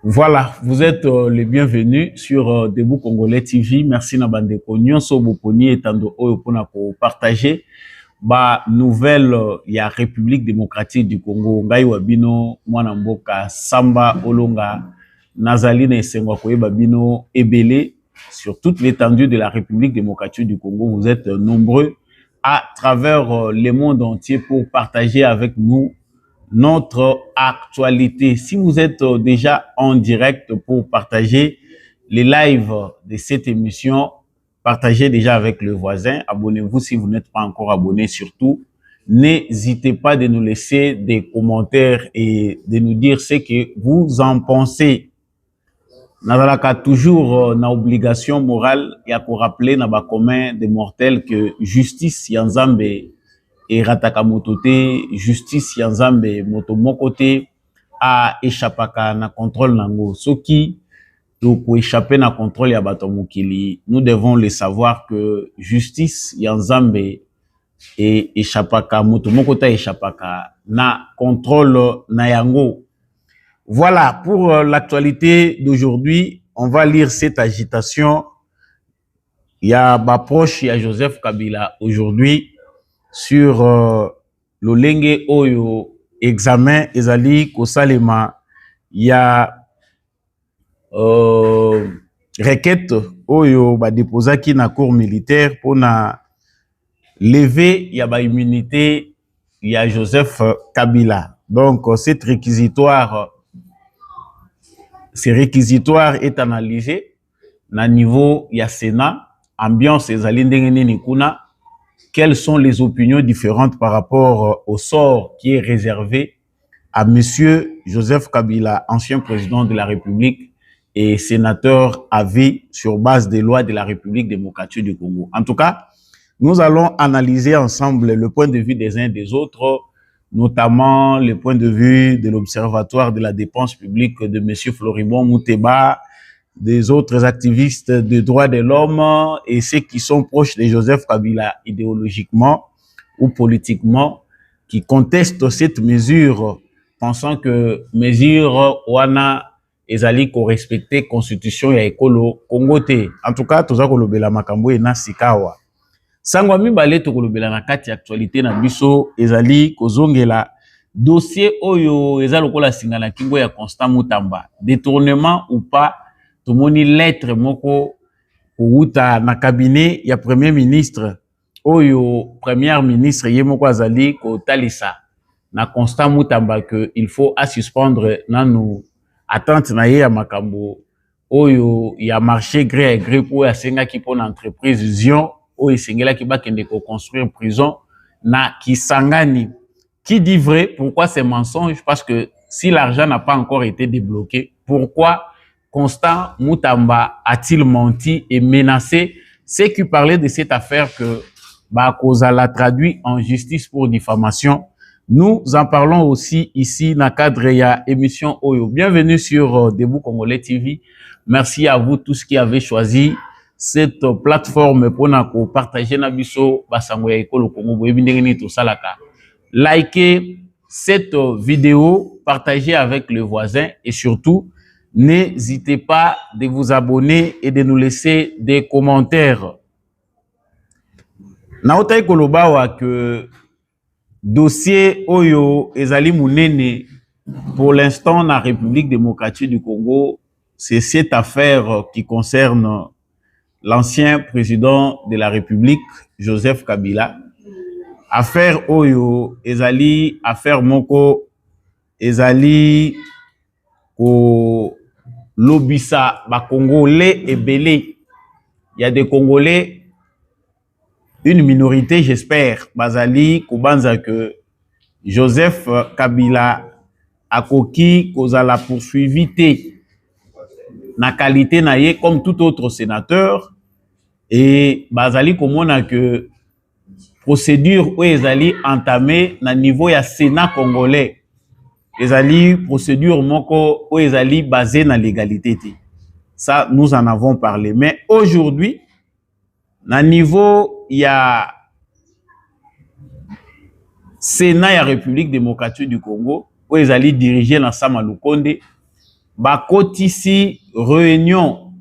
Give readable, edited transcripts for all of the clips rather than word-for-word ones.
Voilà, vous êtes les bienvenus sur Debout Congolais TV. Merci na bande ko nyonso boponi etando oyo pona ko partager ba nouvelle ya République démocratique du Congo. Ngai wabino mwana mboka Samba Olonga nazali na esengwa koyeba bino ebele sur toute l'étendue de la République démocratique du Congo. Vous êtes nombreux à travers le monde entier pour partager avec nous notre actualité. Si vous êtes déjà en direct pour partager les lives de cette émission, partagez déjà avec le voisin. Abonnez-vous si vous n'êtes pas encore abonné. Surtout, n'hésitez pas de nous laisser des commentaires et de nous dire ce que vous en pensez. Nazalaka toujours na obligation morale ya ko rappeler na ba commun des mortels que justice ya Nzambe et rataka motote, justice ya Nzambe moto mokote a échappaka na contrôle nango. Soki to ko échapper na contrôle ya bato mokili, nous devons le savoir que justice ya Nzambe et échappaka moto mokota échappaka na contrôle na yango. Voilà, pour l'actualité d'aujourd'hui, on va lire cette agitation. Il y a ma proche, il y a Joseph Kabila aujourd'hui sur l'olenge oyo examen ezali kosalema. Il y a requête oyo ba déposaki na cour militaire pour na lever ya ba immunité ya Joseph Kabila. Donc cette réquisitoire ces réquisitoires est analysé na niveau ya Sénat, ambiance ezali ndenge nini kuna, quelles sont les opinions différentes par rapport au sort qui est réservé à monsieur Joseph Kabila, ancien président de la République et sénateur à vie sur base des lois de la République démocratique du Congo. En tout cas, nous allons analyser ensemble le point de vue des uns et des autres, notamment le point de vue de l'Observatoire de la dépense publique de M. Floribon Mouteba, des autres activistes des droits de l'homme et ceux qui sont proches de Joseph Kabila idéologiquement ou politiquement, qui contestent cette mesure, pensant que mesure wana ezali ko respecter constitution ya ekolo Congote. En tout cas, toza kolobela makambo ena sikawa. Sangwa mibale tokolobela na kati actualité na biso ezali kozongela dossier oyo ezali lokola singa na kingo ya Constant Mutamba, détournement ou pas, tomoni lettre moko kouta na cabinet ya premier ministre oyo premier ministre ye moko azali ko talisa na Constant Mutamba que il faut à suspendre nanu attente na ye ya makambo oyo ya marché gré à gré pour asenga ki pona entreprise Zion oyo esengela ki bakende ko construire prison na Kisangani. Qui dit vrai? Pourquoi c'est mensonge? Parce que si l'argent n'a pas encore été débloqué, pourquoi Constant Mutamba a-t-il menti et menacé ceux qui parlaient de cette affaire que Bakoza l'a traduit en justice pour diffamation? Nous en parlons aussi ici dans le cadre de l'émission Oyo. Bienvenue sur Debout Congolais TV. Merci à vous tous qui avez choisi cette plateforme pour nous partager na biso basango ya ekolo Congo boyebi ndenge nini tosalaka. Likez cette vidéo, partagez avec le voisin et surtout n'hésitez pas de vous abonner et de nous laisser des commentaires. Naota ekolobawa que dossier oyo ezali munene pour l'instant na République démocratique du Congo, c'est cette affaire qui concerne l'ancien président de la République, Joseph Kabila. Affaire oyo ezali affaire moko ezali ko lobisa ba Congolais ebele. Il y a des Congolais, une minorité j'espère, bazali kobanza que Joseph Kabila akoki kozala poursuivi te na qualité na ye comme tout autre sénateur et bazali komona que procédure où ezali entamée na niveau ya Sénat congolais. Ezali procédure moko où ezali basée na légalité. Ça, nous en avons parlé. Mais aujourd'hui, na niveau ya Sénat ya République démocratique du Congo, où ezali dirigé na Sama Lukonde, bakotisi réunion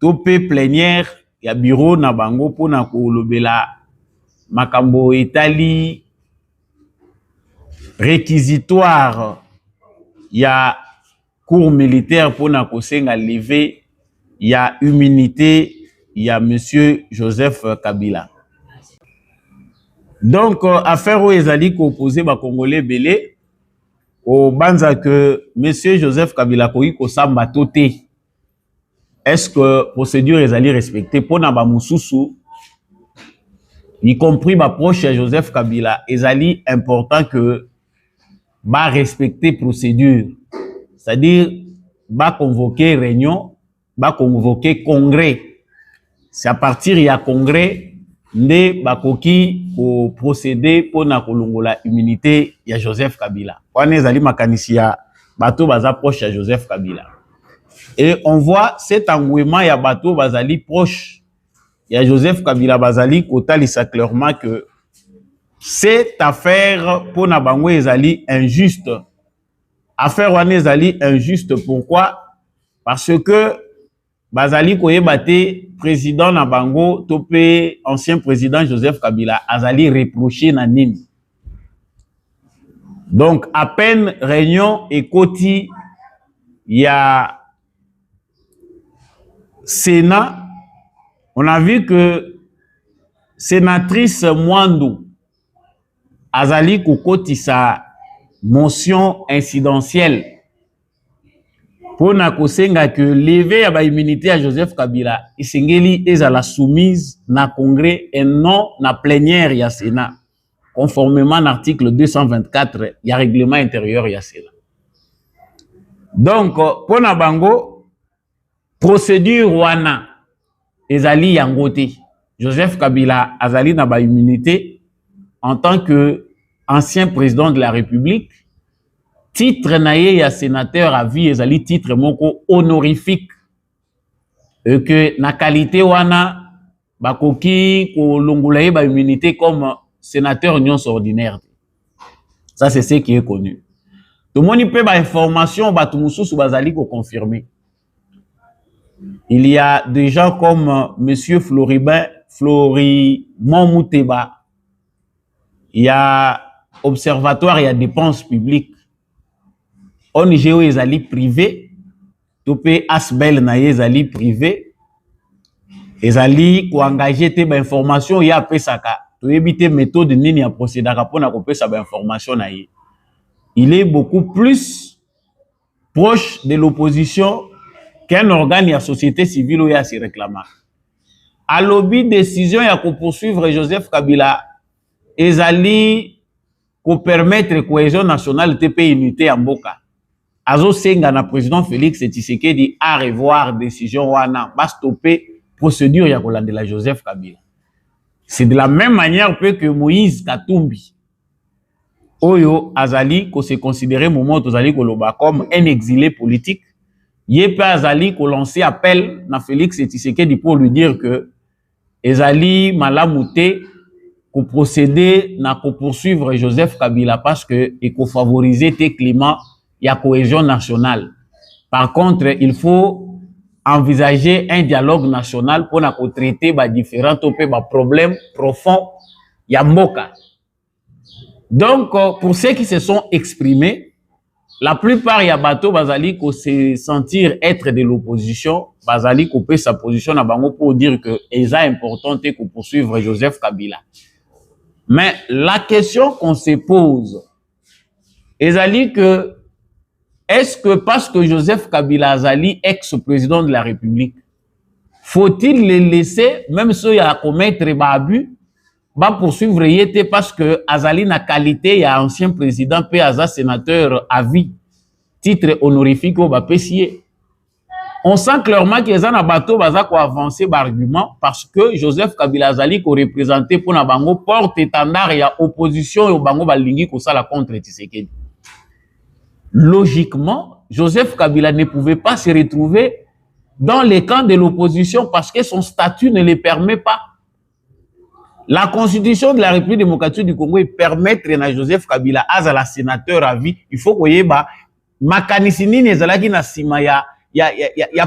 topé plénière ya bureau na bango pona kolobela makambo etali réquisitoire ya cour militaire pona kosenga levé ya immunité ya monsieur Joseph Kabila. Donc affaire où ezali ko opposé ba congolais belé au banza que monsieur Joseph Kabila koyi ko samba toté. Est-ce que procédure ezali respectée pona ba mususu y compris ba proche à Joseph Kabila ezali important que ba respecter procédure, c'est-à-dire ba convoquer réunion, ba convoquer congrès. C'est à partir ya congrès nde bakoki ko procéder pona kolongola immunité ya Joseph Kabila. Wana ezali makanisi ya bato baza proche à Joseph Kabila. Et on voit cet engouement ya bato bazali proche ya Joseph Kabila bazali kotalisa clairement que cette affaire pona bango ezali injuste. Affaire wana ezali injuste pourquoi? Parce que bazali koyeba te président na bango topé ancien président Joseph Kabila azali reproché na nini. Donc à peine réunion ekoti ya Sénat, on a vu que sénatrice Mwando azali kokoti sa motion incidentielle pour na kosenga que lever ya ba immunité à Joseph Kabila isengeli ezala soumise na congrès et non na plénière ya Sénat conformément à l'article 224 ya règlement intérieur ya Sénat. Donc pour na bango procédure wana ezali yango te. Joseph Kabila azali na ba immunité en tant que ancien président de la République. Titre naye ya sénateur à vie ezali titre moko honorifique. Et que na qualité wana bakoki ko longolaye ba immunité comme sénateur nyonso ordinaire. Ça c'est ce qui est connu. Tout le monde peut ba information batu mususu bazali ko confirmer. Il y a des gens comme monsieur Florimond Mouteba. Il y a observatoire, il y a dépenses publiques. ONG ezali privé, topé Asbel na ezali privé. Ezali ko engager te ba information ya pesaka. To éviter méthode nini ya procédara pona ko pesa ba information na ye. Il est beaucoup plus proche de l'opposition qu'un organe de la société civile où il y a ses réclamants. À lobby décision il y a qu'on poursuivre Joseph Kabila ezali ko permettre cohésion nationale TP unité en Boka. Azo senga na président Félix Tshisekedi à revoir décision wana ba stopper procédure ya kolande la Joseph Kabila. C'est de la même manière que Moïse Katumbi oyo azali ko se considérer moment azali koloba comme un exilé politique. Yé pas azali ko lancer appel na Félix Tshisekedi pour lui dire que ezali malamouté ko procéder na ko poursuivre Joseph Kabila parce que il faut favoriser tes climats ya cohésion nationale. Par contre, il faut envisager un dialogue national pour na ko traiter ba différents problèmes profonds ya mboka. Donc pour ceux qui se sont exprimés, la plupart ya bato bazali ko se sentir être de l'opposition, bazali couper sa position na bango pour dire que c'est important que poursuivre Joseph Kabila. Mais la question qu'on se pose, ezali que est-ce que parce que Joseph Kabila azali ex-président de la République, faut-il le laisser même si il y a commettre abus, ba poursuivre yete parce que azali na qualité ya ancien président pe aza sénateur à vie, titre honorifique au ba pesier. On sent clairement que les bateau baza ko avancer par argument parce que Joseph Kabila azali ko représenter pour na bango porte étendard ya opposition au bango balingi ko sala contre Tshisekedi. Logiquement, Joseph Kabila ne pouvait pas se retrouver dans les camps de l'opposition parce que son statut ne le permet pas. La constitution de la République démocratique du Congo permet à Joseph Kabila, à la sénateur à vie, il faut qu'il y ait makanisi nini ezalaki na sima ya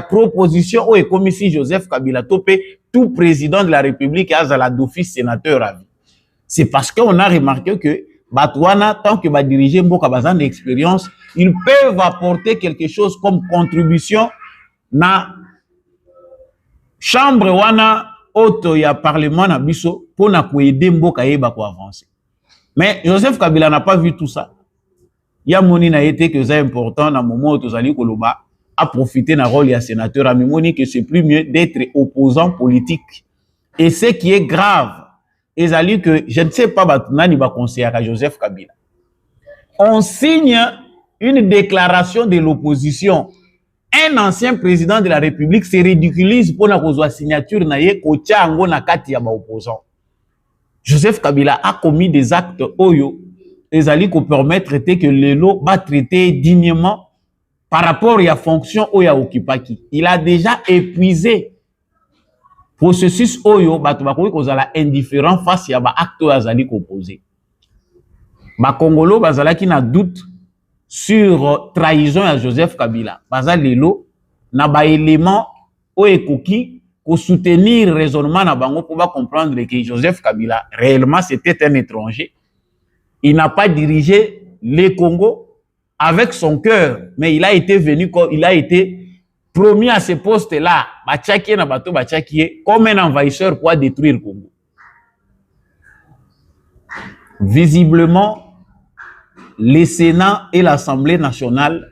proposition oyo ekomisi Joseph Kabila to pe tout président de la République azala d'office sénateur à vie. C'est parce qu'on a remarqué que Batouana, tant que va diriger Mboka Bazan d'expérience, ils peuvent apporter quelque chose comme contribution na chambre wana auto ya parlement na biso pour na aider Mboka yeba ko avancer. Mais Joseph Kabila n'a pas vu tout ça. Il y a moni na été que c'est important dans moment où tozali koloba à profiter na rôle ya sénateur à moni que c'est plus mieux d'être opposant politique. Et ce qui est grave, ezali que je ne sais pas nani ba conseiller à Joseph Kabila. On signe une déclaration de l'opposition. Un ancien président de la République se ridiculise pour na kozwa signature na ye ko tia ngo na kati ya ba opposant. Joseph Kabila a commis des actes oyo ezali ko permettre que lelo ba traiter dignement par rapport à la fonction oya occupaki. Il a déjà épuisé processus oyo bato bakoki kozala indifférent face à ba acte azali composé. Ba Congolo bazalaki na doute sur trahison à Joseph Kabila. Baza lelo na ba élément oyo ekoki ko soutenir raisonnement na bango pour comprendre que Joseph Kabila réellement c'était un étranger. Il n'a pas dirigé les Congo avec son cœur, mais il a été venu, il a été promis à ce poste-là, comme un envahisseur pour détruire le Congo. Visiblement, le Sénat et l'Assemblée nationale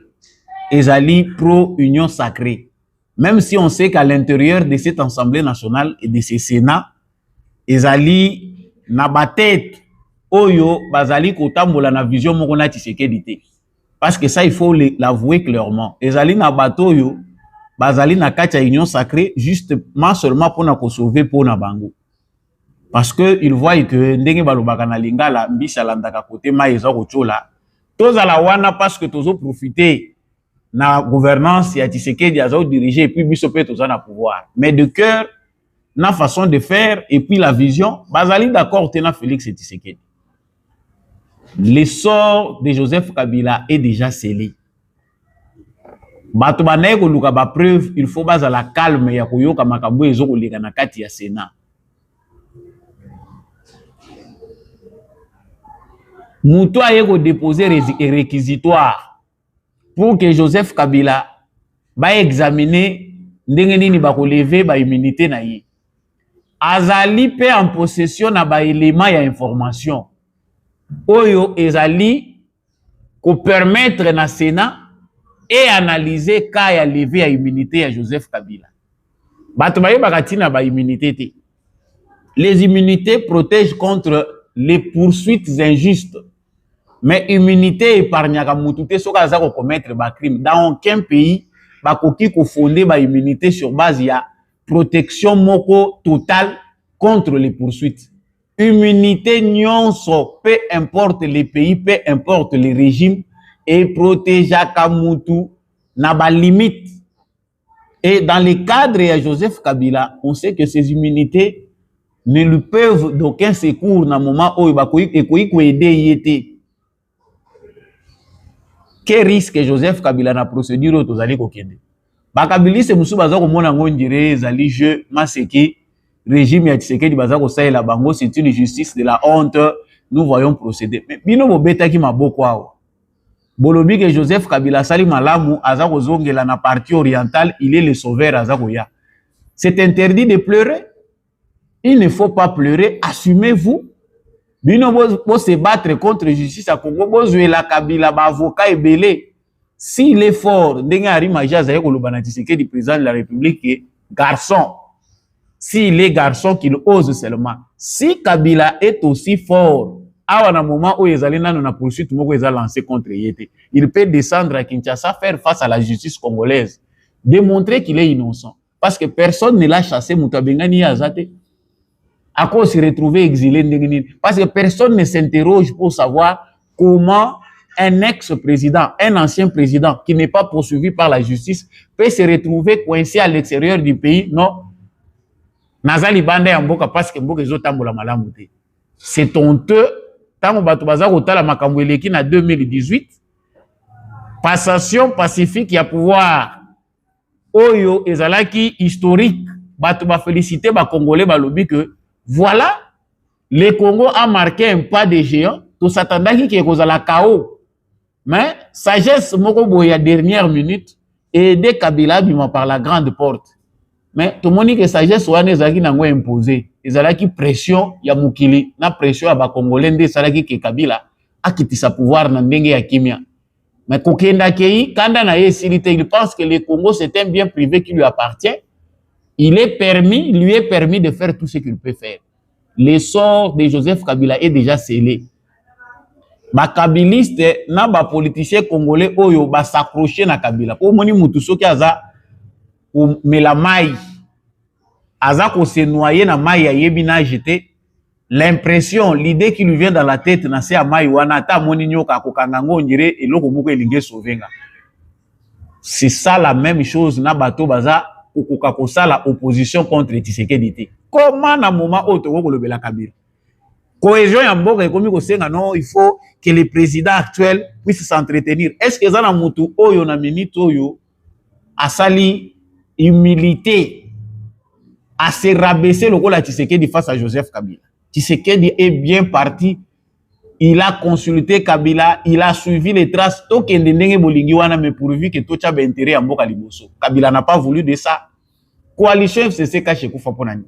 ezali pro-union sacrée. Même si on sait qu'à l'intérieur de cette Assemblée nationale et de ce Sénat, ezali na ba tête oyo bazali kotambola na vision moko na Tshisekedi te. Parce que ça, il faut l'avouer clairement. Ezali na bato yo, bazali na katia union sacrée, justement seulement pour na sauver pour na bango. Parce que ils voient que ndenge balobaka na lingala mbisa landaka kote ma eza kochola. Toza la wana parce que tozo profiter na gouvernance ya Tshisekedi azo diriger et puis biso pe toza na pouvoir. Mais de cœur, na façon de faire et puis la vision, bazali d'accord tena Félix Tshisekedi. L'essor de Joseph Kabila est déjà scellé. Bato banaye ko luka ba preuve, il faut baza la calme ya koyoka makambo ezo koleka na kati ya Sénat. Muto aye ko déposer réquisitoire pour que Joseph Kabila ba examiner ndenge nini ba ko lever ba immunité na ye. Azali pe en possession na ba élément ya information. Oyo ezali ko permettre na Sénat et analyser cas ya levé à immunité à Joseph Kabila. Bato baye bakatina ba immunité te. Les immunités protègent contre les poursuites injustes. Mais immunité épargnaka mutu te soka za ko commettre ba crime. Dans aucun pays bakoki ko fonder ba immunité sur base ya protection moko totale contre les poursuites. Immunité nyonso, peu importe les pays, peu importe les régimes, et protège Kamutu na ba limite. Et dans le cadre de Joseph Kabila, on sait que ces immunités ne lui peuvent d'aucun secours dans le moment où il peut aider yété. Quel risque Joseph Kabila na procédure au tozali kokende? Bakabili se musu baza ko mona ngondire zali jeu maseki régime ya Tshisekedi baza ko saela bango, c'est une justice de la honte, nous voyons procéder. Mais bino bobeta ki maboko awa. Bolobi que Joseph Kabila sali malamu aza ko zongela na partie orientale, il est le sauveur aza ko ya. C'est interdit de pleurer. Il ne faut pas pleurer, assumez-vous. Bino bo se battre contre justice à Congo, bo la Kabila ba avocat ebele. S'il est fort, ndenge ari maja za ko lobana Tshisekedi président de la République garçon. S'il est garçon qu'il ose seulement. Si Kabila est aussi fort, à un moment où il a poursuite lancée contre Yété, il peut descendre à Kinshasa, faire face à la justice congolaise, démontrer qu'il est innocent. Parce que personne ne l'a chassé, Moutabengani Azate, à cause de se retrouver exilé. Parce que personne ne s'interroge pour savoir comment un ex-président, un ancien président qui n'est pas poursuivi par la justice peut se retrouver coincé à l'extérieur du pays. Non. Nazali bande ya mboka parce que mboka ezotambola malamu te. C'est honteux. Tango bato baza kotala makambo eleki na 2018. passation pacifique ya pouvoir oyo ezalaki historique bato ba féliciter ba congolais balobi que voilà le Congo a marqué un pas de géant to s'attendaki ke kozala chaos mais sagesse moko boya dernière minute et de Kabila bima par la grande porte mais tout moni que sagesse wana ezalaki nango imposé ezalaki pression ya mukili na pression ya ba congolais nde ezalaki ke Kabila akitisa pouvoir na ndenge ya kimia. Mais Kokenda Kei, Kanda na Yesilite, il pense que le Congo c'est un bien privé qui lui appartient. Il lui est permis de faire tout ce qu'il peut faire. Le sort de Joseph Kabila est déjà scellé. Ba kabiliste na ba politicien congolais oyo ba s'accrocher na Kabila. Pour moni mutu soki aza ou melamai aza ko se noyer na mai ya yebi na jeter. L'impression, l'idée qui lui vient dans la tête, na se amai wana ta moni nyoka ko kangango ondire eloko moko elinge sauvenga. C'est ça la même chose na bato baza kokoka kosala opposition contre Tshisekedi. Comment na moment auto ko lobela Kabila? Cohésion ya mboka ekomi ko senga non, il faut que le président actuel puisse s'entretenir. Est-ce que ça na mutu oyo na minute oyo asali humilité à se rabaisser le la Tshisekedi face à Joseph Kabila? Tshisekedi est bien parti, il a consulté Kabila, il a suivi les traces, mais pourvu que tout a intérêt à Mboka Liboso. Kabila n'a pas voulu de ça. Coalition FCC caché Koufa Ponani.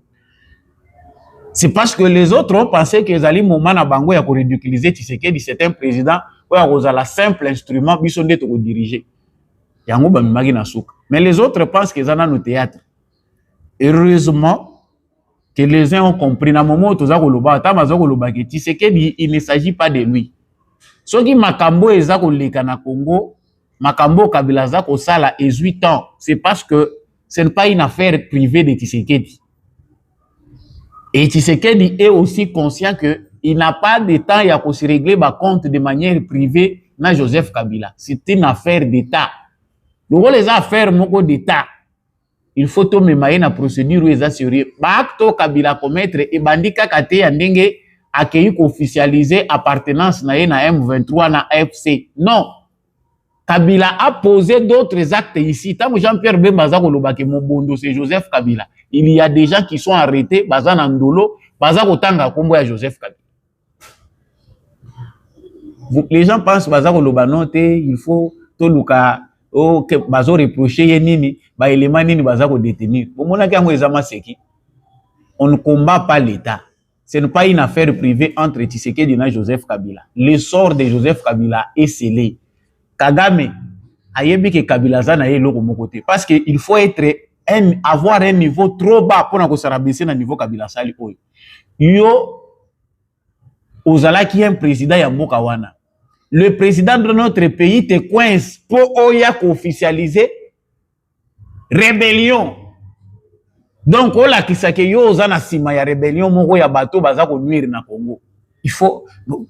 C'est parce que les autres ont pensé que Zali Mouma na Bango ya ko ridiculiser Tshisekedi, c'est un président ou a la simple instrument bisonde to diriger. Yango ba mimagi na souka. Mais les autres pensent que Zana no théâtre. Heureusement que les uns ont compris na moment toza koloba tamazo koloba ke Tshisekedi il ne s'agit pas de lui. Soki makambo eza koleka na Congo, makambo Kabila za ko sala 18 ans, c'est parce que ce n'est pas une affaire privée de Tshisekedi. Et Tshisekedi est aussi conscient que il n'a pas de temps à se régler ba compte de manière privée na Joseph Kabila. C'est une affaire d'État. Donc les affaires moko d'État. Il faut to memaye na procédure eza sérieux. Bakto Kabila commettre et bandika kate ya ndenge akei ko officialiser appartenance na ye na M23 na AFC. Non. Kabila a posé d'autres actes ici. Tant Jean-Pierre Bemba za koloba ke Mobondo c'est Joseph Kabila. Il y a des gens qui sont arrêtés baza na ndolo, baza kotanga kombo ya Joseph Kabila. Les gens pensent baza koloba non te, il faut to luka o ke bazo reprocher ye nini ba élément nini baza ko détenir. Bomona ki yango ezama seki. On ne combat pas l'État. Ce n'est pas une affaire privée entre Tshisekedi et Joseph Kabila. Le sort de Joseph Kabila est scellé. Kagame ayebi ke Kabila za na ye loko moko te parce que il faut avoir un niveau trop bas pour na se rabaisser na niveau Kabila sali oyo. Yo ozala ki un président ya mboka wana. Le président de notre pays te coince pour oya officialiser rébellion. Donc ola kisake yo ozana sima ya rébellion moko ya bato baza ko nuire na Congo. Il faut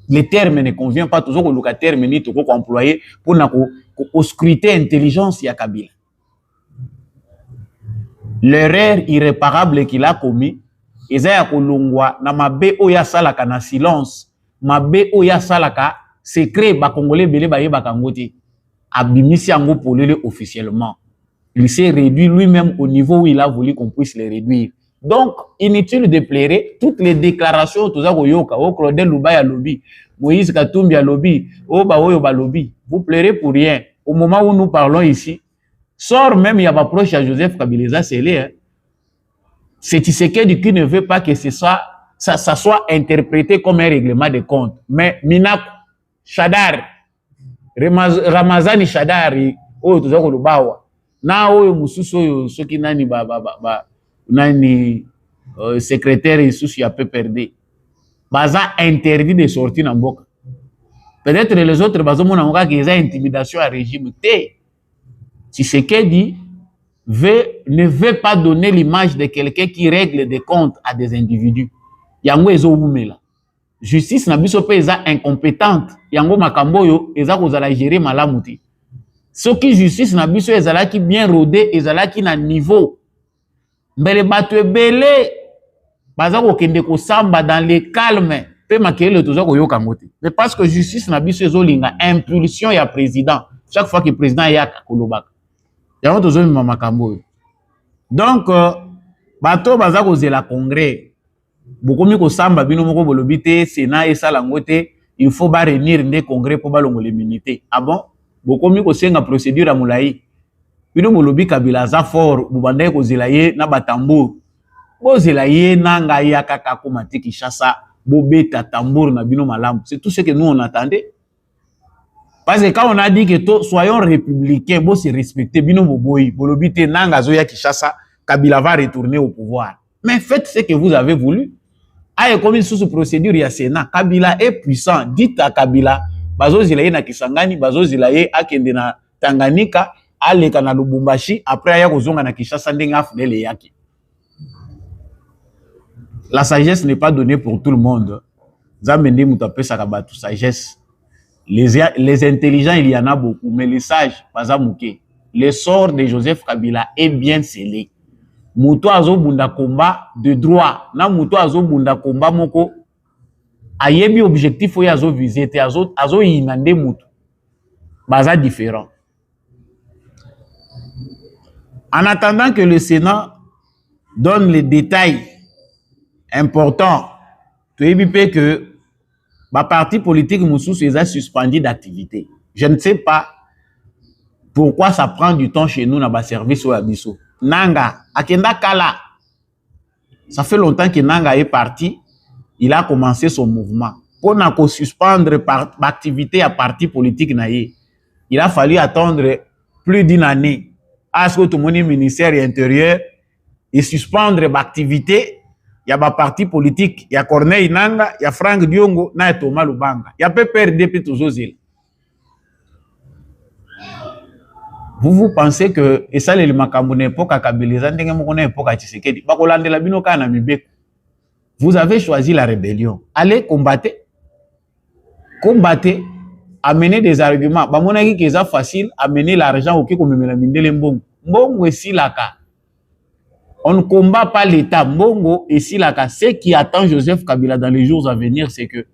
les termes ne convient pas toujours que le terme ni to ko employer pour na ko scruter intelligence ya Kabila. L'erreur irréparable qu'il a commis eza ya kolongwa na mabe oya salaka na silence, mabe oya salaka secret ba congolais belé ba yeba ngoti abimisi yango polele officiellement. Il s'est réduit lui-même au niveau où il a voulu qu'on puisse le réduire. Donc inutile de plairer toutes les déclarations toza koyoka o Claudel Lubaya lobby, Moïse Katumbi a lobby, o ba oyo ba lobby. Vous plairez pour rien. Au moment où nous parlons ici, sort même il y a pas proche à Joseph Kabila scellé. Hein. C'est Tshisekedi qui ne veut pas que ça soit interprété comme un règlement de compte. Mais Minak Shadar, Ramazani Shadari, oh tu zako lubawa. Na oyo mususu oyo soki nani nani secrétaire souci a peu perdu. Baza interdit de sortir na mboka. Peut-être les autres bazo mona ngoka ki eza intimidation à régime té. Tshisekedi ne veut pas donner l'image de quelqu'un qui règle des comptes à des individus. Yango ezo umela. Justice na biso pe eza incompétente. Yango makambo yo eza kozala gérer malamu te. Soki justice na biso ezala ki bien rodé, ezala ki na niveau. Mbele bato ebele baza ko kende ko samba dans le calme pe makele toza ko yoka ngote. Mais parce que justice na biso ezolinga impulsion ya président chaque fois que le président est à Kolobak. Il y a d'autres hommes makambo. Donc bato baza kozela congrès. Bokomi ko samba bino moko bolobité Sénat et salangote, il faut ba réunir des congrès pour ba longo l'immunité. Ah bon? Bokomi ko senga procédure à moulaï. Bino bolobi Kabila za fort, bubande ko zelaye na batambour. Bo zelaye nanga ya kaka komati Kinshasa, bobeta tambour na bino malam. C'est tout ce que nous on attendait. Parce que quand on a dit que soyons républicains, bon se respecter, bino boboyi, bolobité nanga zo ya Kinshasa, Kabila va retourner au pouvoir. Mais faites ce que vous avez voulu. Aïe, comme une sous procédure, il y a Sénat. Kabila est puissant. Dites à Kabila, bazo zilaye na Kisangani, bazo zilaye akende na Tanganyika, aleka na Lubumbashi, après aya kozonga na Kinshasa ndenga fudele yaki. La sagesse n'est pas donnée pour tout le monde. Zamende mutape sakabatu sagesse. Les intelligents, il y en a beaucoup, mais les sages, pas à mouké. Le sort de Joseph Kabila est bien scellé. Muto azo bunda combat de droit. Na muto azo bunda combat moko. Ayebi objectif ou azo visiter azo inande muto. Baza différent. En attendant que le Sénat donne les détails importants, tu es que ma parti politique Moussous est suspendu d'activité. Je ne sais pas pourquoi ça prend du temps chez nous dans le service ou à Bissau. Nanga, Akenda Kala, ça fait longtemps que Nanga est parti, il a commencé son mouvement. Pour nous suspendre l'activité à parti politique, il a fallu attendre plus d'une année à ce que tout le monde ministère intérieur et suspendre l'activité. Il y a un parti politique, il y a Corneille Nanga, il y a Franck Diongo, il y a Thomas Lubanga. Il y a PPRD toujours. Vous pensez que, et ça, le Makamboune époque à Kabila, époque à Tshisekedi, vous avez choisi la rébellion. Allez combattre. Combattre, amener des arguments. Bamonaki que c'est facile, amener l'argent au Kiko Memela Mindele Mbongo. Mbongo et Silaka. On ne combat pas l'État. Mbongo et Silaka. Ce qui attend Joseph Kabila dans les jours à venir, c'est que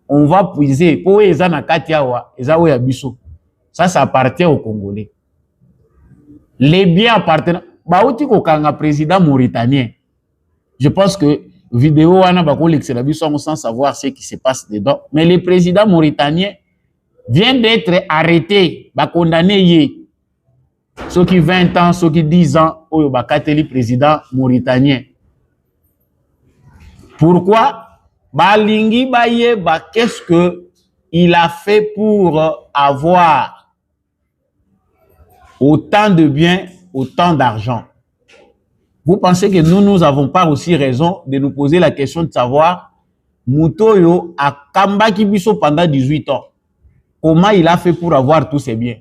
on va puiser. Pour Ezana Katiawa, Ezawe Abisso. Ça appartient aux Congolais. Les biens appartenant. Baouti Kokanga, président mauritanien. Je pense que vidéo wana bako l'excellence sans savoir ce qui se passe dedans. Mais le président mauritanien vient d'être arrêté, condamné hier. Ceux qui 20 ans, ceux qui 10 ans, au bakateli président mauritanien. Pourquoi? Balingi baye qu'est-ce que il a fait pour avoir autant de biens, autant d'argent? Vous pensez que nous n'avons pas aussi raison de nous poser la question de savoir Mutoyo a Kambaki Biso pendant 18 ans. Comment il a fait pour avoir tous ces biens?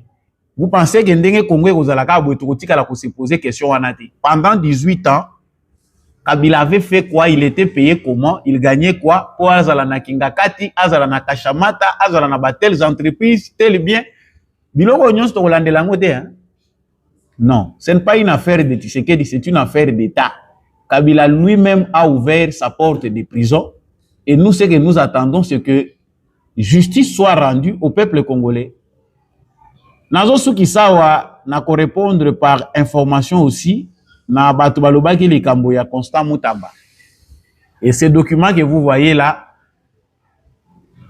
Vous pensez que Ndenge Kongwe Kozalaka se poser question pendant 18 ans, Kabila avait fait quoi? Il était payé comment? Il gagnait quoi? Pour Azalana Kingakati, Azalana Kashamata, Azalana telles entreprises, tel bien. Biloko Nyons to Holande Langote, hein? Non, ce n'est pas une affaire de Tshisekedi, c'est une affaire d'État. Kabila lui-même a ouvert sa porte de prison. Et nous, ce que nous attendons, c'est que justice soit rendue au peuple congolais. Nazo Souki Sawa n'a qu'à répondre par information aussi. Na Batubaloba qui les Kamboya Constant Moutamba. Et ces documents que vous voyez là,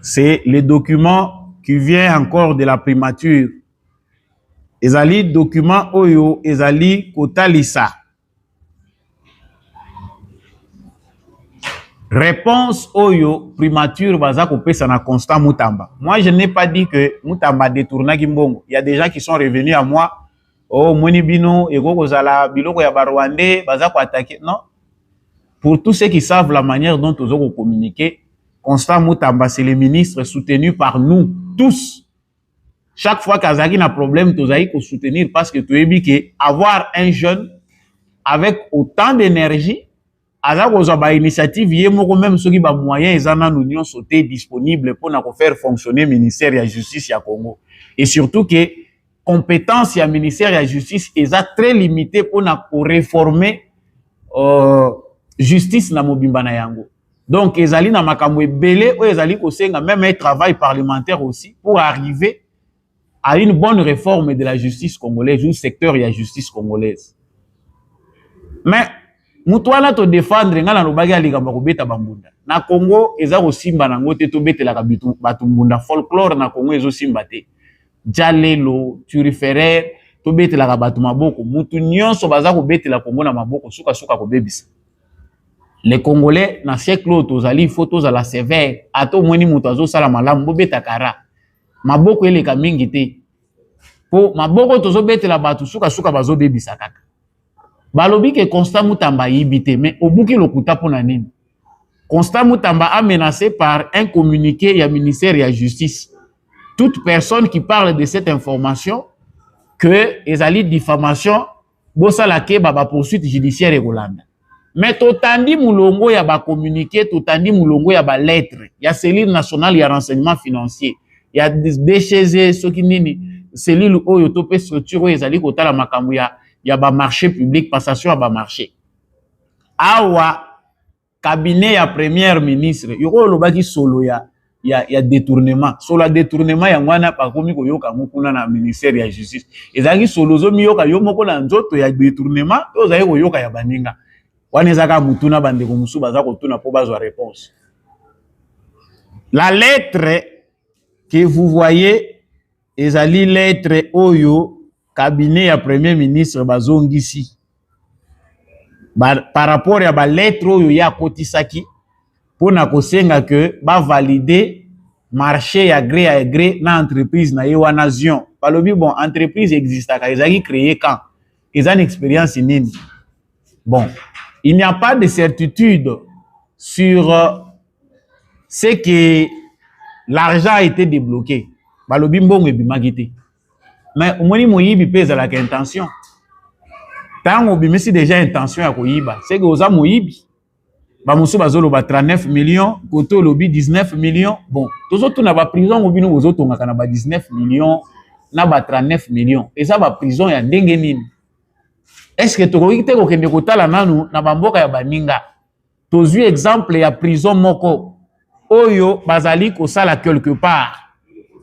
c'est les documents qui viennent encore de la primature. Ezali document Oyo, Ezali Kotalisa. Réponse Oyo, primature, Bazako Pesana Constant Moutamba. Moi, je n'ai pas dit que Moutamba détourna Kimbongo. Il y a des gens qui sont revenus à moi. Oh, Monibino, Ego Kozala, Biloko Yabarwande, Bazako attaqué. Non. Pour tous ceux qui savent la manière dont nous avons communiqué, Constant Moutamba, c'est les ministres soutenus par nous tous. Chaque fois qu'Azaki a un problème, tu as soutenir parce que tu es dit que avoir un jeune avec autant d'énergie, Azaki a une initiative, il y a même ceux qui ont moyens, ils ont union sauté disponible pour faire fonctionner le ministère de la Justice au Congo. Et surtout que compétence du ministère de la Justice est très limitée pour réformer justice na mobimba na yango. Donc, ezali na makambo ebele o ezali kosenga même un travail parlementaire aussi pour arriver à une bonne réforme de la justice congolaise, du secteur de la justice congolaise. Mais, mutuana to défendre ngala no bagi alikamba kobeta bambunda. Na Congo eza ko simba nango te to betela ka batu mbunda folklore na Congo ezo simba te. Jalelo, turifere, to betela ka batu maboko. Mutu nyonso baza ko betela Congo na maboko suka ko bebisa. Les Congolais na siècle tozali photos à la sévère ato mweni mutu azo sala malamu bo beta kara. Maboko eleka mingi te. Po maboko tozo betela batu suka bazo bebisa kaka. Balobi que Constant Mutamba yibite, mais au bout qu'il okuta pour nani. Constant Mutamba a menacé par un communiqué du ministère de la Justice. Toute personne qui parle de cette information, que ezali diffamation, bossa la ke baba poursuite judiciaire et Hollande. Mais totandi moulongo ya ba communiqué, totandi moulongo ya ba lettre, ya cellule nationale ya renseignement financier, ya DCG soki nini, cellule oyo topé structure oyo ezali kotala makambo ya ba marché public, passation à ba marché. Awa cabinet ya premier ministre, yoko lobaki solo ya détournement. Solo détournement ya ngwana pa komi ko yoka mukuna na ministère ya justice. Ezaki solo zo mi yoka yo moko na nzoto ya détournement, to zaye ko yoka ya baninga. Wana ezaka mutuna bandeko musu baza ko tuna po bazwa réponse. La lettre que vous voyez ezali lettre oyo cabinet ya premier ministre bazongisi par rapport à la lettre oyo ya kotisaki pona kosenga que ba valider marché à gré na entreprise na yewa nation balobi bon entreprise existe ka ezaki créé quand ils ont une expérience nini. Bon, il n'y a pas de certitude sur ce que l'argent a été débloqué balobi mbongo ebimaki. Mais au moins moyibi pèse la intention. Tant on bimisi déjà intention à koyiba, c'est que oza moyibi. Ba musu bazolo ba 39 millions, koto lobi 19 millions. Bon, tozo tuna ba prison obino ozo tonga kana ba 19 millions na ba 39 millions. Et ça ba prison ya ndenge nini? Est-ce que tokoki te kokende kotala nanu na ba mboka ya baninga? Tozu exemple ya prison moko oyo bazali kosala quelque part.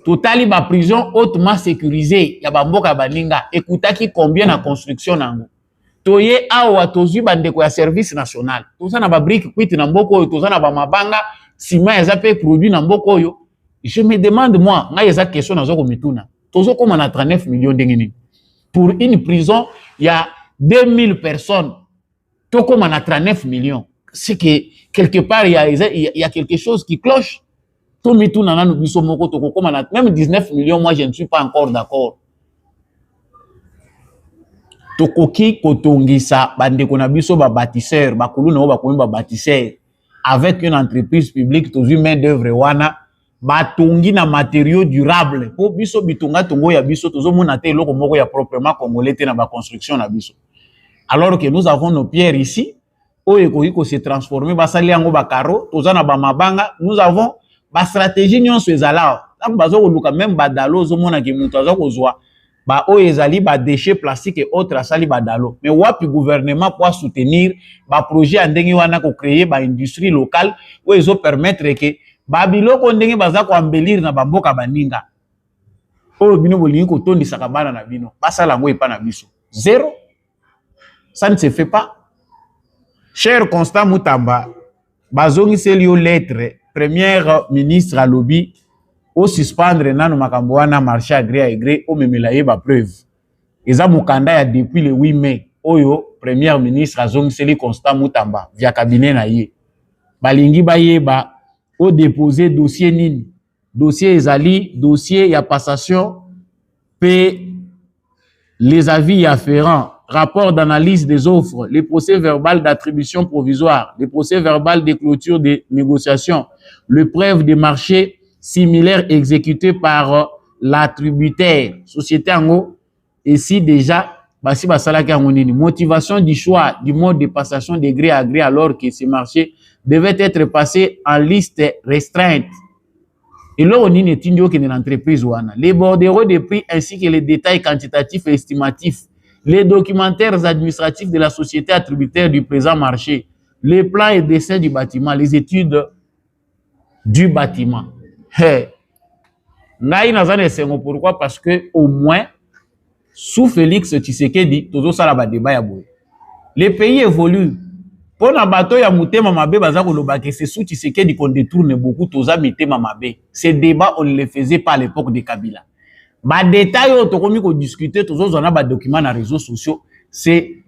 Totali ba prison hautement sécurisée ya bamboka baninga ekutaki combien na construction nango toye awa tozwi bandeko ya service national toza na ba brique kwiti na mboko oyo toza na ba mabanga ciment eza pe produit na mboko oyo. Je me demande moi nga eza question nazo ko mituna tozo koma na 39 millions ndenge pour une prison il y a 2000 personnes to koma na 39 millions. C'est que quelque part il y a quelque chose qui cloche. Même 19 millions, moi je ne suis pas encore d'accord. Tokoki kotongisa bandeko na biso ba bâtisseur, ba kulu na ba komi ba bâtisseur avec une entreprise publique tozu main d'œuvre wana ba tongi na matériaux durables po biso bitonga tongo ya biso tozo mona te eloko moko ya proprement congolais te na ba construction na biso. Alors que nous avons nos pierres ici, oyo ekoki ko se transformer ba sali yango ba carreau, toza na ba mabanga, nous avons ba stratégie nyonso ezala bazo koluka même badalo ozomona ke mutu aza kozwa ba oyo ezali ba déchets plastiques et autres asali badalo. Mais wapi gouvernement pour soutenir ba projet ya ndenge wana ko créer ba industrie locale oyo ezo permettre que ba biloko ndenge baza ko embellir na bamboka baninga oyo bino bolingi ko tondisaka bana na bino basala ngo epa na biso zéro. Ça ne se fait pas. Cher Constant Mutamba bazongiseli yo lettre premier ministre à lobby au suspendre nano makambo wana marché à gré au memela yeba preuve eza mukanda ya depuis le 8 mai oyo premier ministre azongiseli Constant Mutamba via cabinet na ye balingi bayeba au déposer dossier nini dossier ezali dossier ya passation pe les avis afférents, rapport d'analyse des offres, les procès verbal d'attribution provisoire, les procès verbal de clôture des négociations, le preuve des marchés similaires exécutés par l'attributaire, société ango, ici déjà, basi basalaki ango nini, motivation du choix du mode de passation de gré à gré alors que ces marchés devaient être passés en liste restreinte. Et là, on y est une entreprise. Les bordereaux de prix ainsi que les détails quantitatifs et estimatifs, les documentaires administratifs de la société attributaire du présent marché, les plans et dessins du bâtiment, les études du bâtiment. Hey. Ngai nazana esengo pourquoi? Parce que au moins sous Félix Tshisekedi tozo sala ba débat ya boye. Les pays évoluent. Pour na bato ya mutema mabe baza koloba que c'est sous Tshisekedi qu'on détourne beaucoup toza mitema mabe. Ces débats on ne les faisait pas à l'époque de Kabila. Ba détail o tokomi ko discuter tozo zona ba documents na réseaux sociaux, c'est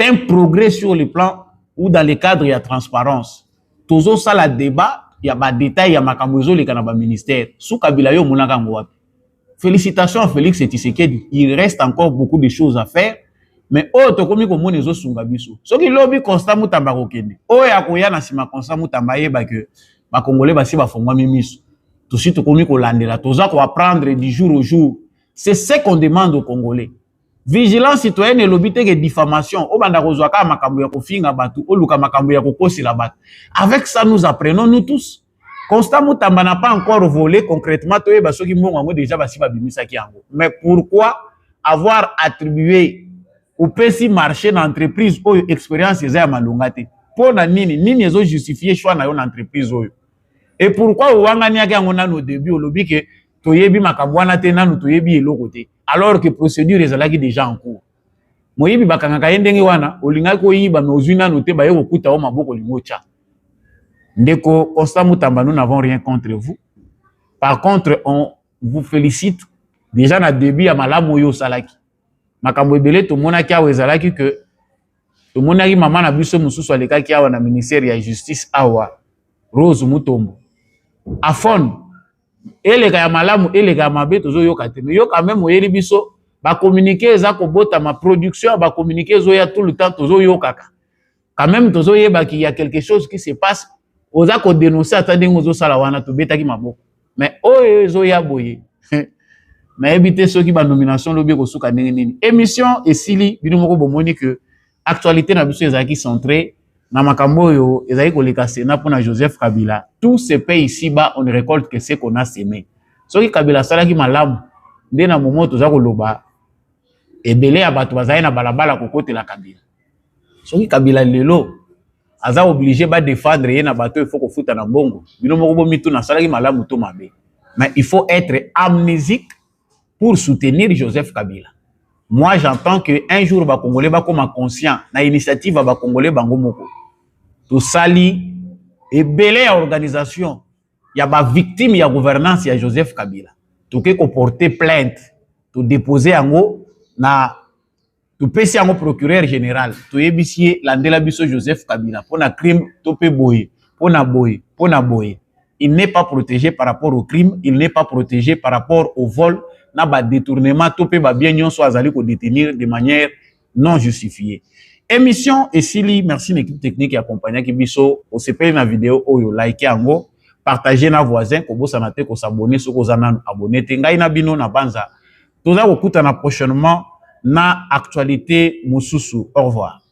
un progrès sur le plan ou dans le cadre de la transparence. Tozo sala débat, il y a ba détail ya makambo ezo le kana ba ministère. Sous Kabila yo monaka ngwa. Félicitations à Félix Tshisekedi. Il reste encore beaucoup de choses à faire. Mais oh, to komi ko moni zo sunga biso. Soki lobby Constant Mutamba kokende. Oh ya koya na sima Constant Mutamba yeba que ba Congolais basi ba fongwa mimiso. Tout de suite komi ko landela. Toza ko apprendre du jour au jour. C'est ce qu'on demande aux Congolais. Vigilance citoyenne et lobby te que diffamation. O banda kozwa ka makambo ya kofinga batu, o luka makambo ya kokosi la batu. Avec ça nous apprenons nous tous. Constant Mutamba n'a pas encore volé concrètement to yeba soki mbongo déjà basi ba bimisa ki yango. Mais pourquoi avoir attribué ou pesi marché dans l'entreprise ou expérience eza ya malonga te? Pour na nini ezo justifier choix na yo na entreprise oyo. Et pourquoi ouangani yaki yango nano au début au lobby que toyebi makambo wana te nanu toyebi eloko te alors que procédure ezalaki déjà en cours. Moyebi bakangaka ye ndenge wana olingaki koyiba mais ozwi nanu te baye kokuta o maboko lingo tya. Ndeko Constant Mutamba, nous n'avons rien contre vous. Par contre, on vous félicite déjà na début ya malamu yo salaki. Makambo ebele to monaki awa ezalaki que to monaki mama na biso mususu alekaki awa na ministère ya justice awa Rose Mutombo. Afon eleka ya malamu eleka ya mabe tozo yoka te. Yo quand même oyeli biso ba communiquer eza ko bota ma production ba communiquer zo ya tout le temps tozo yokaka. Quand même tozo yeba qu'il y a quelque chose qui se passe. Oza ko dénoncer atande ngozo sala wana to betaki maboko. Mais oyo zo ya boye. Na éviter ceux qui ba nomination lobi ko suka ndenge nini. Émission esili bino moko bomoni que actualité na biso ezaki centré na makambo yo ezaki ko leka Sénat pour na Joseph Kabila. Tout se paye ici-bas, on ne récolte que ce qu'on a semé. Soki Kabila salaki malamu nde na moment toza ko loba ebele ya bato bazali na balabala kokotela Kabila. Soki Kabila lelo aza obligé ba défendre ye na bato il faut ko futa na bongo. Bino moko bo mitu na salaki malamu to mabe. Mais il faut être amnésique pour soutenir Joseph Kabila. Moi, j'entends que un jour, les Congolais vont comme conscient, na initiative ba Congolais bango moko. Tout sali et belé organisation, il y a ba victime, il y a gouvernance, il y a Joseph Kabila. Tout que porter plainte, tout déposer ango na tout pesi ango procureur général, tout ébicier landela biso Joseph Kabila pour na crime topé boye, pour na boye, pour na boye. Il n'est pas protégé par rapport au crime, il n'est pas protégé par rapport au vol. Na ba détournement topé ba bien nyon so azali ko détenir de manière non justifiée. Émission esili, merci l'équipe technique qui accompagne qui biso au CP na vidéo oyo like yango, partager na voisin ko bosana te ko s'abonner so ko zana abonner te ngai na bino na banza. Toza ko kuta na prochainement na actualité mususu. Au revoir.